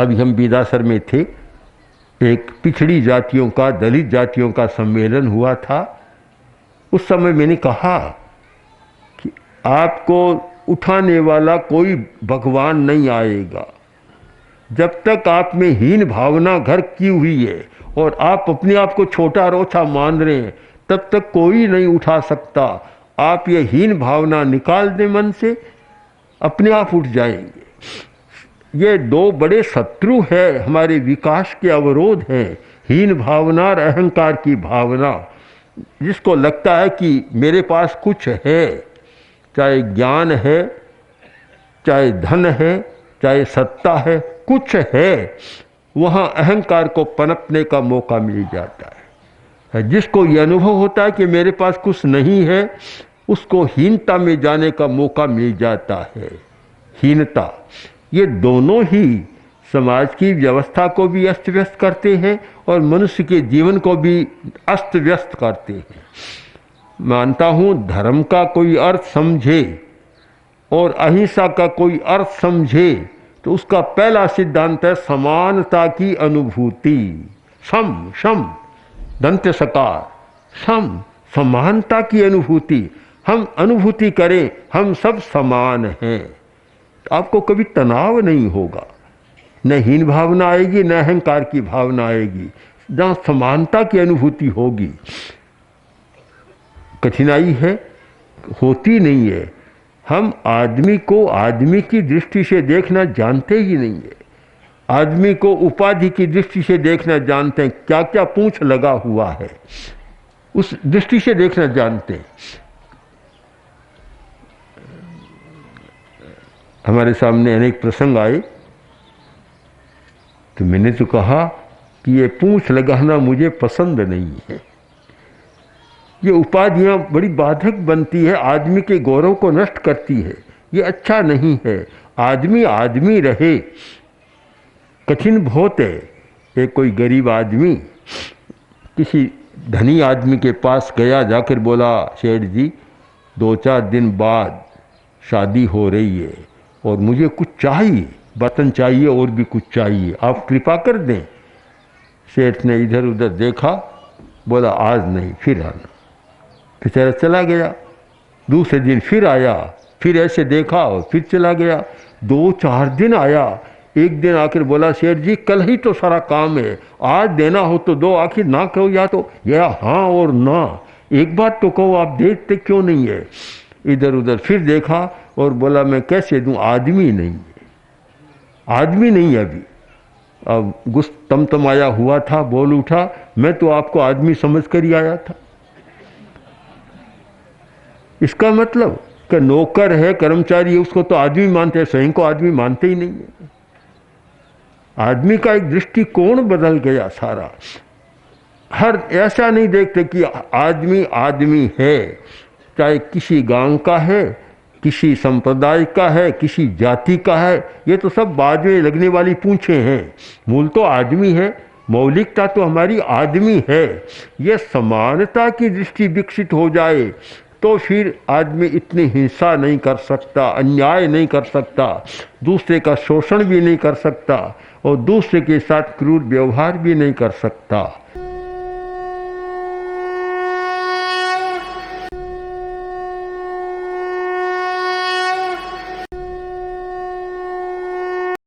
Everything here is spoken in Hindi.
अभी हम बीदासर में थे, एक पिछड़ी जातियों का, दलित जातियों का सम्मेलन हुआ था। उस समय मैंने कहा कि आपको उठाने वाला कोई भगवान नहीं आएगा। जब तक आप में हीन भावना घर की हुई है और आप अपने आप को छोटा रोछा मान रहे हैं, तब तक कोई नहीं उठा सकता। आप ये हीन भावना निकाल दें मन से, अपने आप उठ जाएंगे। ये दो बड़े शत्रु है हमारे विकास के, अवरोध हैं, हीन भावना और अहंकार की भावना। जिसको लगता है कि मेरे पास कुछ है, चाहे ज्ञान है, चाहे धन है, चाहे सत्ता है, कुछ है, वहाँ अहंकार को पनपने का मौका मिल जाता है। जिसको ये अनुभव होता है कि मेरे पास कुछ नहीं है, उसको हीनता में जाने का मौका मिल जाता है। हीनता, ये दोनों ही समाज की व्यवस्था को भी अस्त व्यस्त करते हैं और मनुष्य के जीवन को भी अस्त व्यस्त करते हैं। मानता हूँ धर्म का कोई अर्थ समझे और अहिंसा का कोई अर्थ समझे तो उसका पहला सिद्धांत है समानता की अनुभूति। सम सम दंत्य सकार, सम, समानता की अनुभूति। हम अनुभूति करें हम सब समान हैं, आपको कभी तनाव नहीं होगा, न हीन भावना आएगी, न अहंकार की भावना आएगी। जहाँ समानता की अनुभूति होगी, कठिनाई है, होती नहीं है। हम आदमी को आदमी की दृष्टि से देखना जानते ही नहीं है। आदमी को उपाधि की दृष्टि से देखना जानते हैं, क्या क्या पूंछ लगा हुआ है उस दृष्टि से देखना जानते हैं। हमारे सामने अनेक प्रसंग आए तो मैंने तो कहा कि ये पूंछ लगाना मुझे पसंद नहीं है। ये उपाधियां बड़ी बाधक बनती है, आदमी के गौरव को नष्ट करती है, ये अच्छा नहीं है। आदमी आदमी रहे। कठिन बहुत है। एक कोई गरीब आदमी किसी धनी आदमी के पास गया, जाकर बोला सेठ जी 2-4 दिन बाद शादी हो रही है और मुझे कुछ चाहिए, बर्तन चाहिए और भी कुछ चाहिए, आप कृपा कर दें। सेठ ने इधर उधर देखा, बोला आज नहीं, फिर आना। बेचारा चला गया। दूसरे दिन फिर आया, फिर ऐसे देखा और फिर चला गया। 2-4 दिन आया। एक दिन आकर बोला सेठ जी कल ही तो सारा काम है, आज देना हो तो दो, आखिर ना कहो या तो या हाँ और ना, एक बात तो कहो, आप देखते क्यों नहीं है। इधर उधर फिर देखा और बोला मैं कैसे दूं, आदमी नहीं है, आदमी नहीं है अभी। अब गुस्सा तमतमाया हुआ था, बोल उठा मैं तो आपको आदमी समझ कर ही आया था। इसका मतलब कि नौकर है, कर्मचारी है, उसको तो आदमी मानते हैं, स्वयं को आदमी मानते ही नहीं है। आदमी का एक दृष्टिकोण बदल गया सारा। हर ऐसा नहीं देखते कि आदमी आदमी है, चाहे किसी गांव का है, किसी संप्रदाय का है, किसी जाति का है, ये तो सब बाद में लगने वाली पूंछे हैं। मूल तो आदमी है, मौलिकता तो हमारी आदमी है। ये समानता की दृष्टि विकसित हो जाए तो फिर आदमी इतनी हिंसा नहीं कर सकता, अन्याय नहीं कर सकता, दूसरे का शोषण भी नहीं कर सकता और दूसरे के साथ क्रूर व्यवहार भी नहीं कर सकता।